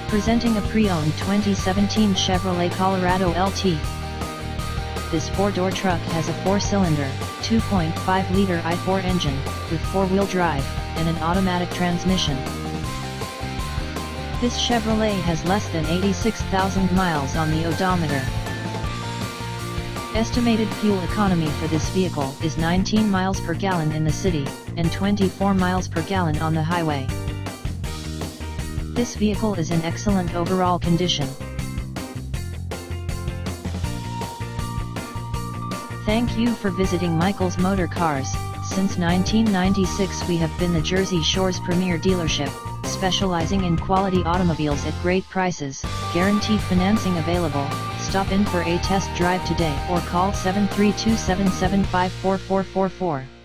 Presenting a pre-owned 2017 Chevrolet Colorado LT. This four-door truck has a four-cylinder, 2.5-liter I4 engine, with four-wheel drive, and an automatic transmission. This Chevrolet has less than 86,000 miles on the odometer. Estimated fuel economy for this vehicle is 19 miles per gallon in the city, and 24 miles per gallon on the highway. This vehicle is in excellent overall condition. Thank you for visiting Michael's Motorcars. Since 1996 we have been the Jersey Shore's premier dealership, specializing in quality automobiles at great prices, guaranteed financing available. Stop in for a test drive today or call 732-775-4444.